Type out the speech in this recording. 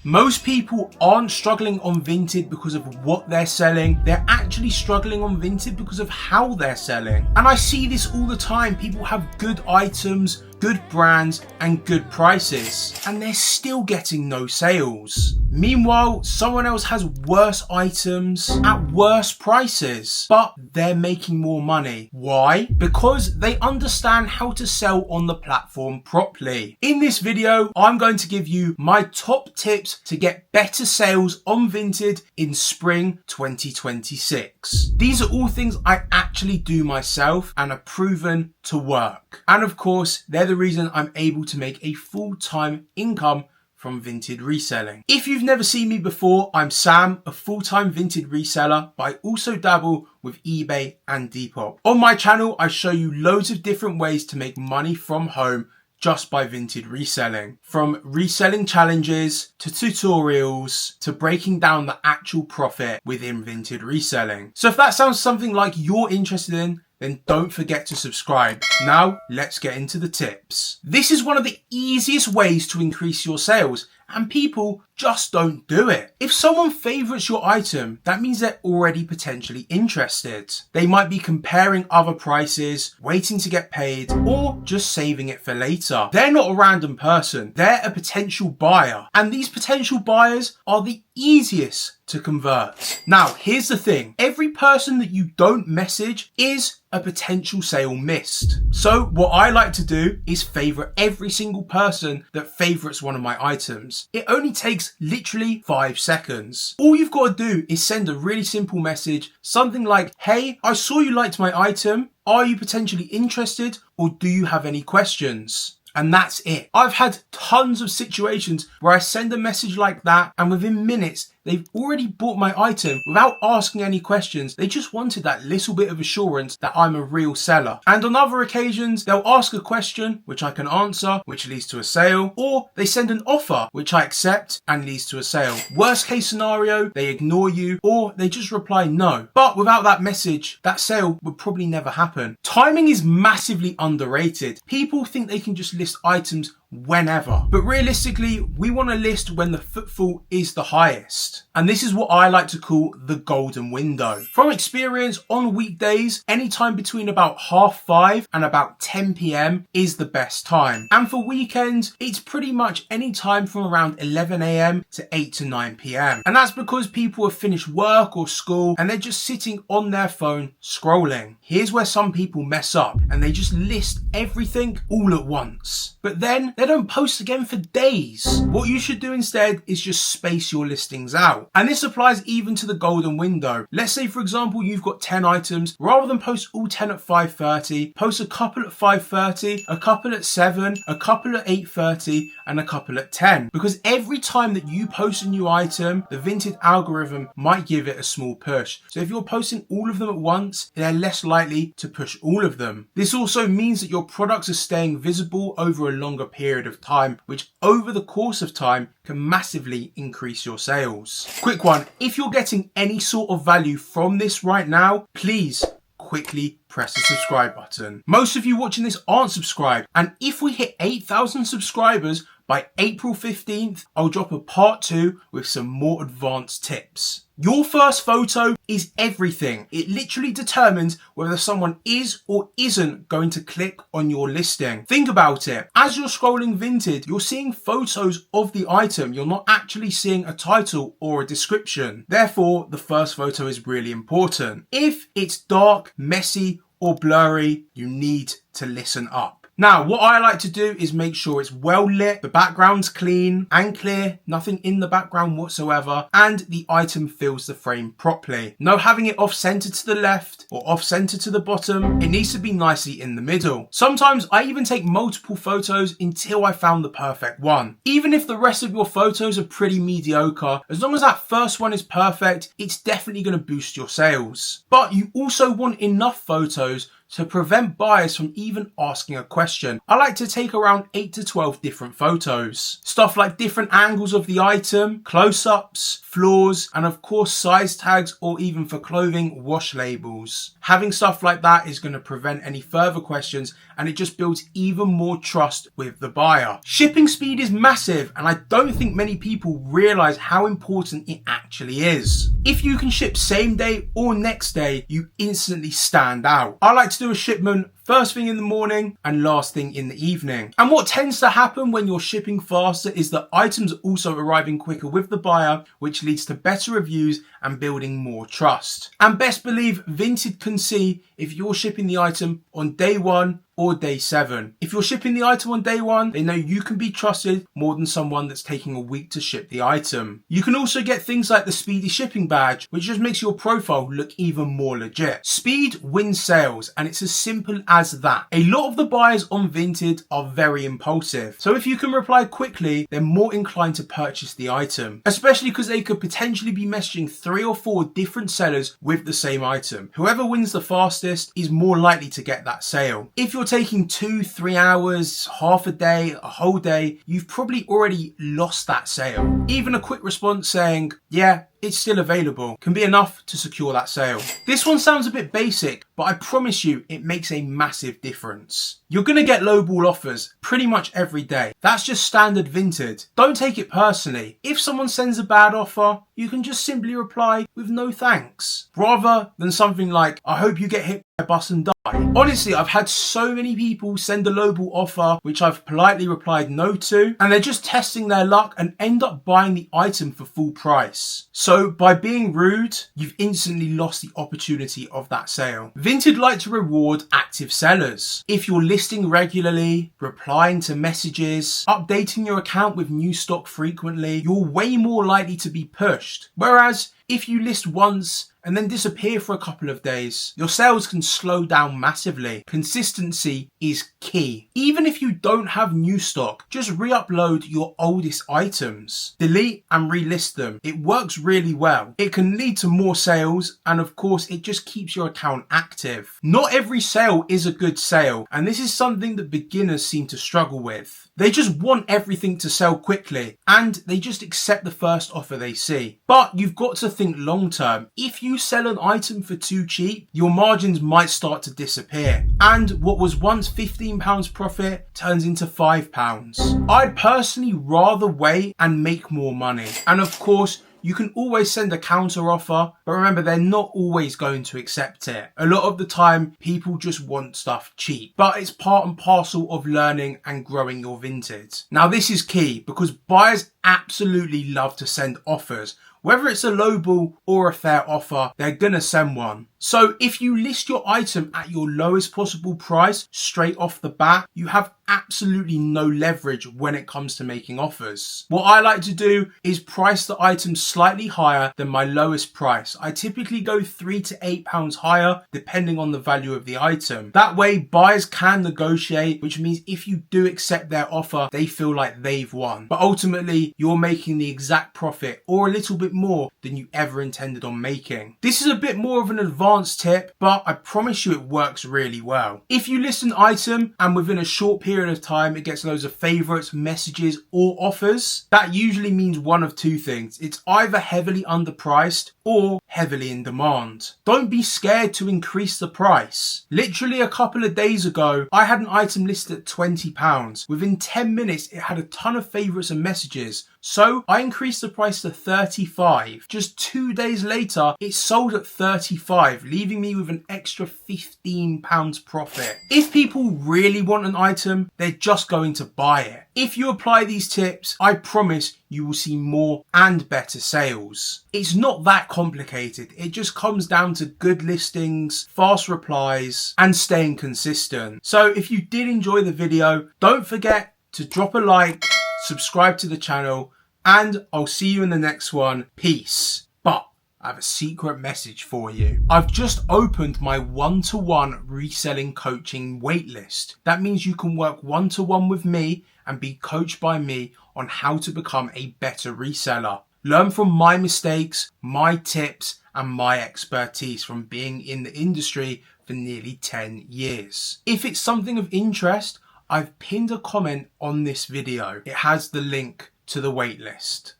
Most people aren't struggling on Vinted because of what they're selling. They're actually struggling on Vinted because of how they're selling. And I see this all the time. People have good items, good brands, and good prices, and they're still getting no sales. Meanwhile, someone else has worse items at worse prices, but they're making more money. Why? Because they understand how to sell on the platform properly. In this video, I'm going to give you my top tips to get better sales on Vinted in spring 2026. These are all things I actually do myself and are proven to work. And of course, they're the reason I'm able to make a full-time income from Vinted reselling. If you've never seen me before, I'm Sam, a full-time Vinted reseller, but I also dabble with eBay and Depop. On my channel, I show you loads of different ways to make money from home just by Vinted reselling. From reselling challenges to tutorials to breaking down the actual profit within Vinted reselling. So if that sounds something like you're interested in, then don't forget to subscribe. Now, let's get into the tips. This is one of the easiest ways to increase your sales, and people just don't do it. If someone favorites your item, that means they're already potentially interested. They might be comparing other prices, waiting to get paid, or just saving it for later. They're not a random person. They're a potential buyer. And these potential buyers are the easiest to convert. Now, here's the thing. Every person that you don't message is a potential sale missed. So what I like to do is favorite every single person that favorites one of my items. It only takes literally 5 seconds. All you've got to do is send a really simple message, something like, "Hey, I saw you liked my item. Are you potentially interested, or do you have any questions?" And that's it. I've had tons of situations where I send a message like that, and within minutes, they've already bought my item without asking any questions. They just wanted that little bit of assurance that I'm a real seller. And on other occasions, they'll ask a question, which I can answer, which leads to a sale, or they send an offer, which I accept and leads to a sale. Worst case scenario, they ignore you, or they just reply no. But without that message, that sale would probably never happen. Timing is massively underrated. People think they can just list items whenever. But realistically, we want to list when the footfall is the highest. And this is what I like to call the golden window. From experience, on weekdays, anytime between about 5:30 and about 10 p.m. is the best time. And for weekends, it's pretty much any time from around 11 a.m. to 8 to 9 p.m. And that's because people have finished work or school and they're just sitting on their phone scrolling. Here's where some people mess up and they just list everything all at once. But then they don't post again for days. What you should do instead is just space your listings out. And this applies even to the golden window. Let's say, for example, you've got 10 items. Rather than post all 10 at 5:30, post a couple at 5:30, a couple at 7, a couple at 8:30, and a couple at 10. Because every time that you post a new item, the Vinted algorithm might give it a small push. So if you're posting all of them at once, they're less likely to push all of them. This also means that your products are staying visible over a longer period of time, which over the course of time can massively increase your sales. Quick one, if you're getting any sort of value from this right now, please quickly press the subscribe button. Most of you watching this aren't subscribed, and if we hit 8,000 subscribers by April 15th, I'll drop a part 2 with some more advanced tips. Your first photo is everything. It literally determines whether someone is or isn't going to click on your listing. Think about it. As you're scrolling Vinted, you're seeing photos of the item. You're not actually seeing a title or a description. Therefore, the first photo is really important. If it's dark, messy, or blurry, you need to listen up. Now, what I like to do is make sure it's well lit, the background's clean and clear, nothing in the background whatsoever, and the item fills the frame properly. No having it off center to the left or off center to the bottom. It needs to be nicely in the middle. Sometimes I even take multiple photos until I found the perfect one. Even if the rest of your photos are pretty mediocre, as long as that first one is perfect, it's definitely going to boost your sales. But you also want enough photos To prevent buyers from even asking a question, I like to take around 8 to 12 different photos. Stuff like different angles of the item, close-ups, floors, and of course size tags, or even for clothing, wash labels. Having stuff like that is going to prevent any further questions, and it just builds even more trust with the buyer. Shipping speed is massive, and I don't think many people realize how important it actually is. If you can ship same day or next day, you instantly stand out. I like to do a shipment first thing in the morning and last thing in the evening. And what tends to happen when you're shipping faster is that items are also arriving quicker with the buyer, which leads to better reviews and building more trust. And best believe Vinted can see if you're shipping the item on day 1 or day 7. If you're shipping the item on day 1, they know you can be trusted more than someone that's taking a week to ship the item. You can also get things like the speedy shipping badge, which just makes your profile look even more legit. Speed wins sales, and it's as simple as that. A lot of the buyers on Vinted are very impulsive, so if you can reply quickly, they're more inclined to purchase the item, especially because they could potentially be messaging 3 or 4 different sellers with the same item. Whoever wins the fastest is more likely to get that sale. If you're taking 2-3 hours, half a day, a whole day, you've probably already lost that sale. Even a quick response saying, yeah, it's still available, can be enough to secure that sale. This one sounds a bit basic, but I promise you it makes a massive difference. You're going to get lowball offers pretty much every day. That's just standard Vinted. Don't take it personally. If someone sends a bad offer, you can just simply reply with no thanks, rather than something like, I hope you get hit by a bus and die. Honestly, I've had so many people send a lowball offer which I've politely replied no to, and they're just testing their luck and end up buying the item for full price. So by being rude, you've instantly lost the opportunity of that sale. Vinted like to reward active sellers. If you're listing regularly, replying to messages, updating your account with new stock frequently, you're way more likely to be pushed. Whereas if you list once and then disappear for a couple of days, your sales can slow down massively. Consistency is key. Even if you don't have new stock, just re-upload your oldest items. Delete and relist them. It works really well. It can lead to more sales, and of course, it just keeps your account active. Not every sale is a good sale, and this is something that beginners seem to struggle with. They just want everything to sell quickly, and they just accept the first offer they see. But you've got to think long term. If you sell an item for too cheap, your margins might start to disappear, and what was once £15 profit turns into £5. I'd personally rather wait and make more money. And of course, you can always send a counter offer, but remember, they're not always going to accept it. A lot of the time, people just want stuff cheap, but it's part and parcel of learning and growing your Vinted. Now, this is key because buyers absolutely love to send offers. Whether it's a lowball or a fair offer, they're gonna send one. So if you list your item at your lowest possible price straight off the bat, you have absolutely no leverage when it comes to making offers. What I like to do is price the item slightly higher than my lowest price. I typically go £3 to £8 higher depending on the value of the item. That way buyers can negotiate, which means if you do accept their offer, they feel like they've won. But ultimately, you're making the exact profit or a little bit more than you ever intended on making. This is a bit more of an advanced tip, but I promise you it works really well. If you list an item and within a short period of time it gets loads of favorites, messages or offers, that usually means one of two things. It's either heavily underpriced or heavily in demand. Don't be scared to increase the price. Literally a couple of days ago, I had an item listed at £20. Within 10 minutes, it had a ton of favorites and messages. So I increased the price to £35. Just 2 days later, it sold at £35, leaving me with an extra £15 profit. If people really want an item, they're just going to buy it. If you apply these tips, I promise you will see more and better sales. It's not that complicated. It just comes down to good listings, fast replies, and staying consistent. So if you did enjoy the video, don't forget to drop a like, subscribe to the channel, and I'll see you in the next one. Peace. But I have a secret message for you. I've just opened my one-to-one reselling coaching waitlist. That means you can work one-to-one with me and be coached by me on how to become a better reseller. Learn from my mistakes, my tips, and my expertise from being in the industry for nearly 10 years. If it's something of interest, I've pinned a comment on this video. It has the link to the waitlist.